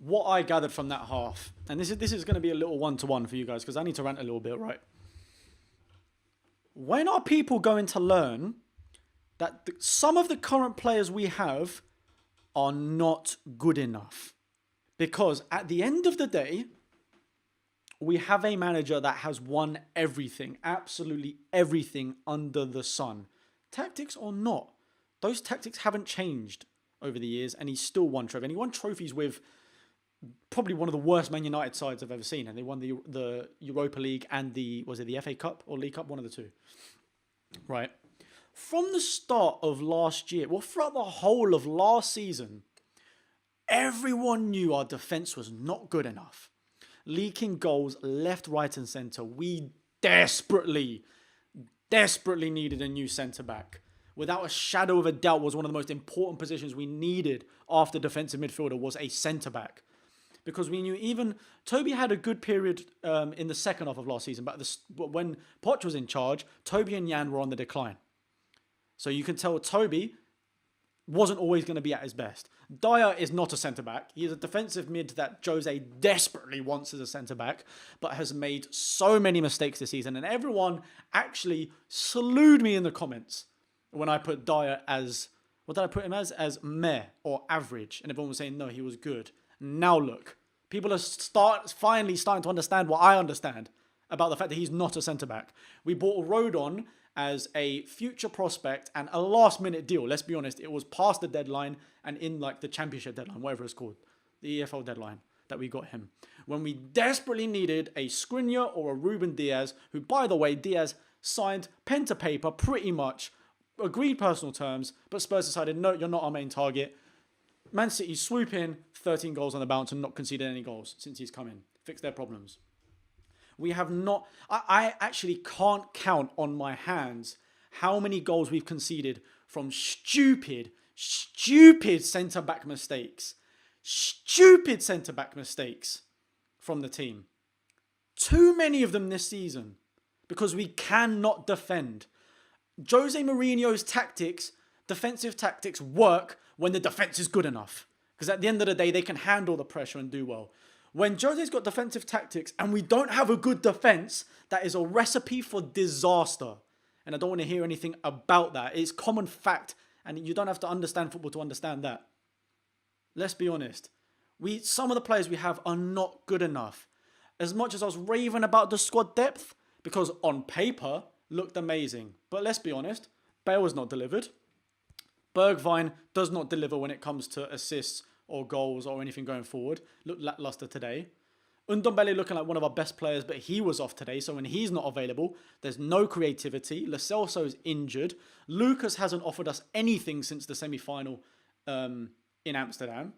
what I gathered from that half, and this is going to be a little one-to-one for you guys because I need to rant a little bit, right? When are people going to learn that some of the current players we have are not good enough? Because at the end of the day, we have a manager that has won everything, absolutely everything under the sun. Tactics or not, those tactics haven't changed over the years, and he's still won trophies. And he won trophies with probably one of the worst Man United sides I've ever seen. And they won the Europa League and was it the FA Cup or League Cup? One of the two. Right? From the start of last year, well, throughout the whole of last season, everyone knew our defence was not good enough. Leaking goals left, right and centre. We desperately needed a new centre-back. Without a shadow of a doubt, was one of the most important positions we needed after defensive midfielder was a centre-back. Because we knew even Toby had a good period in the second half of last season, but when Poch was in charge, Toby and Jan were on the decline. So you can tell Toby wasn't always going to be at his best. Dyer is not a centre-back. He is a defensive mid that Jose desperately wants as a centre-back, but has made so many mistakes this season. And everyone actually slewed me in the comments when I put Dyer as, what did I put him as? As meh or average. And everyone was saying, no, he was good. Now look, people are finally starting to understand what I understand about the fact that he's not a centre-back. We bought Rodon as a future prospect and a last-minute deal. Let's be honest, it was past the deadline and in like the championship deadline, whatever it's called, the EFL deadline that we got him. When we desperately needed a Skriniar or a Ruben Diaz, who, by the way, Diaz signed pen to paper pretty much, agreed personal terms, but Spurs decided, no, you're not our main target. Man City swoop in, 13 goals on the bounce and not conceded any goals since he's come in. Fix their problems. We have not... I actually can't count on my hands how many goals we've conceded from stupid centre-back mistakes. Stupid centre-back mistakes from the team. Too many of them this season because we cannot defend. Jose Mourinho's tactics, defensive tactics, work when the defence is good enough. Because at the end of the day, they can handle the pressure and do well. When Jose's got defensive tactics and we don't have a good defence, that is a recipe for disaster. And I don't want to hear anything about that. It's common fact, and you don't have to understand football to understand that. Let's be honest. Some of the players we have are not good enough. As much as I was raving about the squad depth, because on paper, looked amazing. But let's be honest, Bale was not delivered. Bergwijn does not deliver when it comes to assists or goals or anything going forward. Looked lackluster today. Ndombele looking like one of our best players, but he was off today. So when he's not available, there's no creativity. Lo Celso's injured. Lucas hasn't offered us anything since the semi-final in Amsterdam.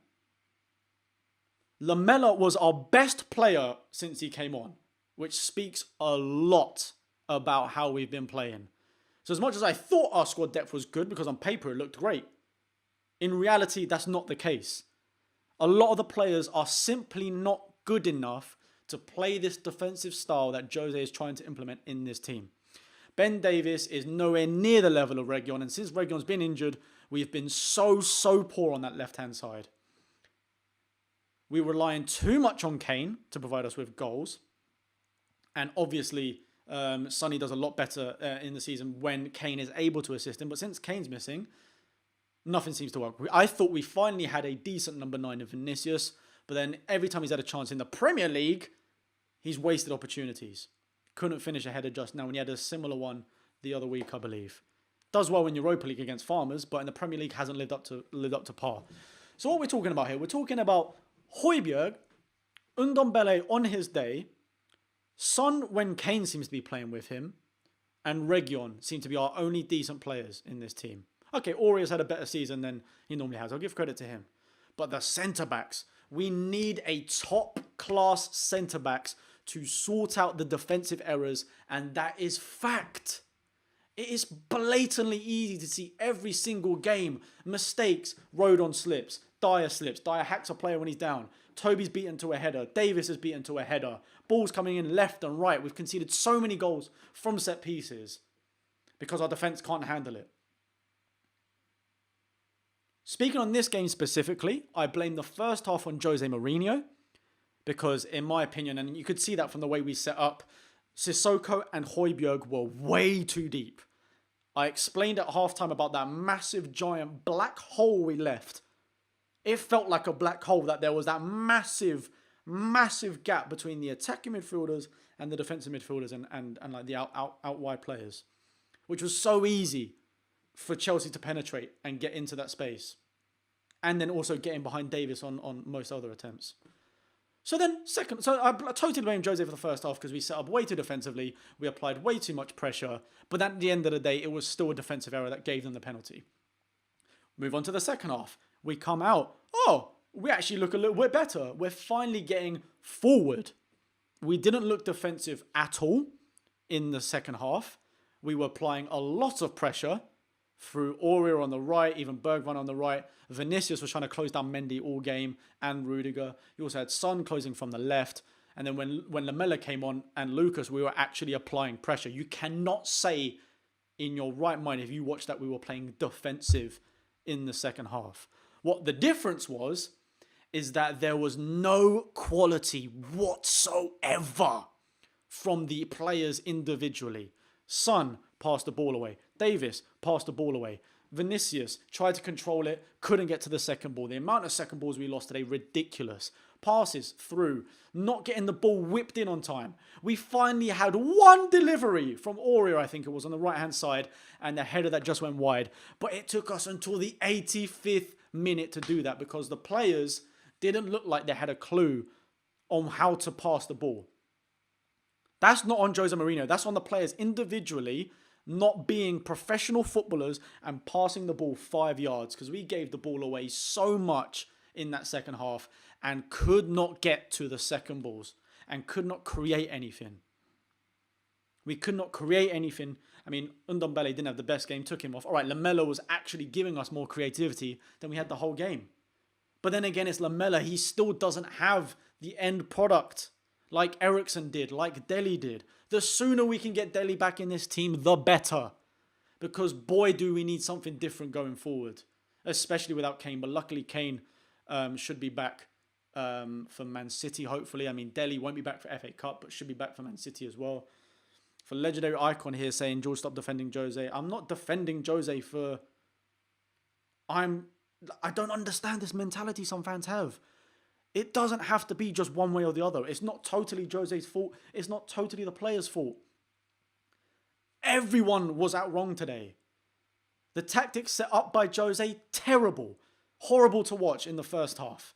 Lamela was our best player since he came on, which speaks a lot about how we've been playing. So as much as I thought our squad depth was good, because on paper it looked great, in reality, that's not the case. A lot of the players are simply not good enough to play this defensive style that Jose is trying to implement in this team. Ben Davies is nowhere near the level of Reguilon, and since Reguilon's been injured, we've been so poor on that left-hand side. We're relying too much on Kane to provide us with goals, and obviously Sonny does a lot better in the season when Kane is able to assist him, but since Kane's missing, nothing seems to work. I thought we finally had a decent number 9 in Vinicius, but then every time he's had a chance in the Premier League, he's wasted opportunities. Couldn't finish a header just now when he had a similar one the other week, I believe. Does well in Europa League against Farmers, but in the Premier League hasn't lived up to par. So what we're talking about here, we're talking about Højbjerg, Ndombele on his day, Son when Kane seems to be playing with him, and Reguilon seem to be our only decent players in this team. Okay, Ori has had a better season than he normally has. I'll give credit to him. But the centre-backs, we need a top-class centre-backs to sort out the defensive errors, and that is fact. It is blatantly easy to see every single game. Mistakes, Rodon slips, Dyer hacks a player when he's down. Toby's beaten to a header. Davis is beaten to a header. Balls coming in left and right. We've conceded so many goals from set pieces because our defence can't handle it. Speaking on this game specifically, I blame the first half on Jose Mourinho because, in my opinion, and you could see that from the way we set up, Sissoko and Højbjerg were way too deep. I explained at halftime about that massive, giant black hole we left. It felt like a black hole, that there was that massive, massive gap between the attacking midfielders and the defensive midfielders and like the out wide players, which was so easy for Chelsea to penetrate and get into that space. And then also getting behind Davis on most other attempts. So I totally blame Jose for the first half because we set up way too defensively. We applied way too much pressure. But at the end of the day, it was still a defensive error that gave them the penalty. Move on to the second half. We come out. Oh, we actually look a little bit better. We're finally getting forward. We didn't look defensive at all in the second half. We were applying a lot of pressure through Aurier on the right, even Bergwijn on the right. Vinicius was trying to close down Mendy all game and Rudiger. You also had Son closing from the left. And then when Lamela came on and Lucas, we were actually applying pressure. You cannot say in your right mind, if you watch that, we were playing defensive in the second half. What the difference was is that there was no quality whatsoever from the players individually. Son passed the ball away. Davis passed the ball away. Vinicius tried to control it, couldn't get to the second ball. The amount of second balls we lost today, ridiculous. Passes through, not getting the ball whipped in on time. We finally had one delivery from Aurier, I think it was, on the right-hand side, and the header that just went wide. But it took us until the 85th minute to do that because the players didn't look like they had a clue on how to pass the ball. That's not on Jose Mourinho. That's on the players individually not being professional footballers and passing the ball 5 yards because we gave the ball away so much in that second half and could not get to the second balls and could not create anything. We could not create anything. I mean, Ndombele didn't have the best game, took him off. All right, Lamela was actually giving us more creativity than we had the whole game. But then again, it's Lamela. He still doesn't have the end product like Eriksen did, like Dele did. The sooner we can get Dele back in this team, the better. Because boy, do we need something different going forward. Especially without Kane. But luckily, Kane should be back for Man City, hopefully. I mean, Dele won't be back for FA Cup, but should be back for Man City as well. For Legendary Icon here saying, George, stop defending Jose. I'm not defending Jose for... I don't understand this mentality some fans have. It doesn't have to be just one way or the other. It's not totally Jose's fault. It's not totally the players' fault. Everyone was out wrong today. The tactics set up by Jose, terrible. Horrible to watch in the first half.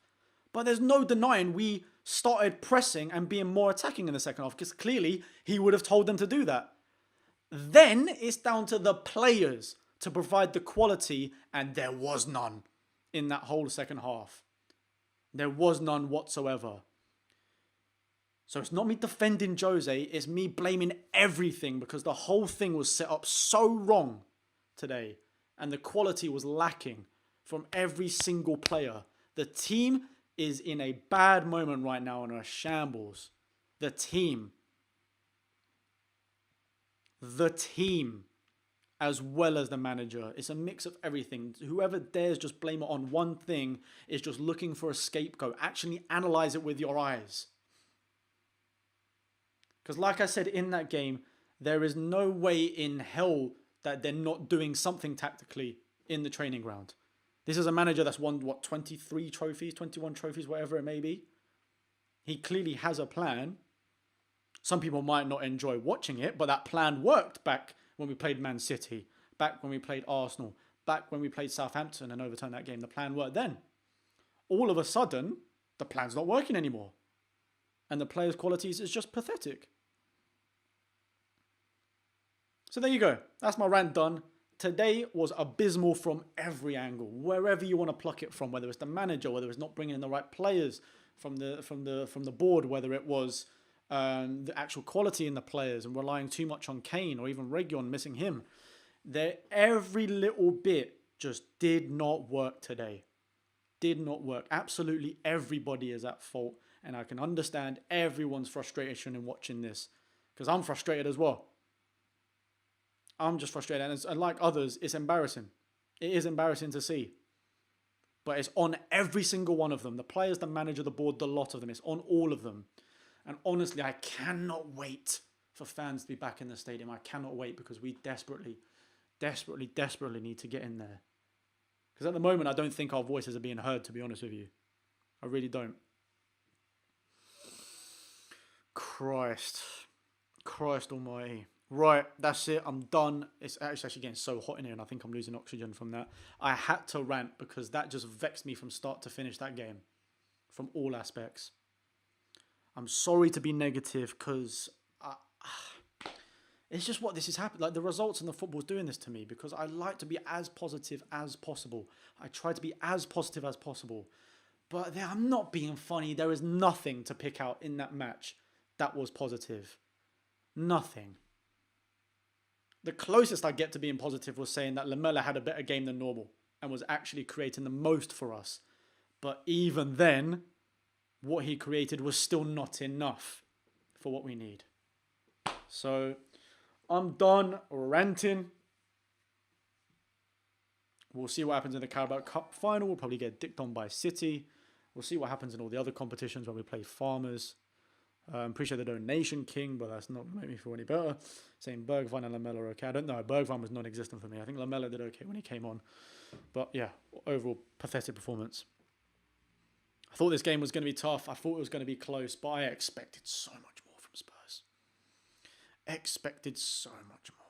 But there's no denying we started pressing and being more attacking in the second half because clearly he would have told them to do that. Then it's down to the players to provide the quality, and there was none in that whole second half. There was none whatsoever. So it's not me defending Jose, it's me blaming everything because the whole thing was set up so wrong today and the quality was lacking from every single player. The team is in a bad moment right now and are shambles. The team, as well as the manager. It's a mix of everything. Whoever dares just blame it on one thing is just looking for a scapegoat. Actually analyze it with your eyes. Because like I said in that game, there is no way in hell that they're not doing something tactically in the training ground. This is a manager that's won, 23 trophies, 21 trophies, whatever it may be. He clearly has a plan. Some people might not enjoy watching it, but that plan worked back when we played Man City, back when we played Arsenal, back when we played Southampton and overturned that game. The plan worked then. All of a sudden, the plan's not working anymore. And the players' qualities is just pathetic. So there you go. That's my rant done. Today was abysmal from every angle, wherever you want to pluck it from, whether it's the manager, whether it's not bringing in the right players from the board, whether it was the actual quality in the players and relying too much on Kane or even Reguilon, missing him. Every little bit just did not work today. Did not work. Absolutely everybody is at fault. And I can understand everyone's frustration in watching this because I'm frustrated as well. I'm just frustrated. And like others, it's embarrassing. It is embarrassing to see. But it's on every single one of them. The players, the manager, the board, the lot of them. It's on all of them. And honestly, I cannot wait for fans to be back in the stadium. I cannot wait because we desperately need to get in there. Because at the moment, I don't think our voices are being heard, to be honest with you. I really don't. Christ almighty. Right, that's it. I'm done. It's actually getting so hot in here and I think I'm losing oxygen from that. I had to rant because that just vexed me from start to finish, that game. From all aspects. I'm sorry to be negative because it's just what this is happening. Like the results and the football's doing this to me because I like to be as positive as possible. I try to be as positive as possible. But I'm not being funny. There is nothing to pick out in that match that was positive. Nothing. The closest I get to being positive was saying that Lamela had a better game than normal and was actually creating the most for us. But even then, what he created was still not enough for what we need. So, I'm done ranting. We'll see what happens in the Carabao Cup final. We'll probably get dicked on by City. We'll see what happens in all the other competitions where we play Farmers. I'm pretty sure they don't Nation King, but that's not going to make me feel any better. Saying Bergwijn and Lamela are okay. I don't know. Bergwijn was non-existent for me. I think Lamela did okay when he came on. But yeah, overall pathetic performance. I thought this game was going to be tough. I thought it was going to be close, but I expected so much more from Spurs. Expected so much more.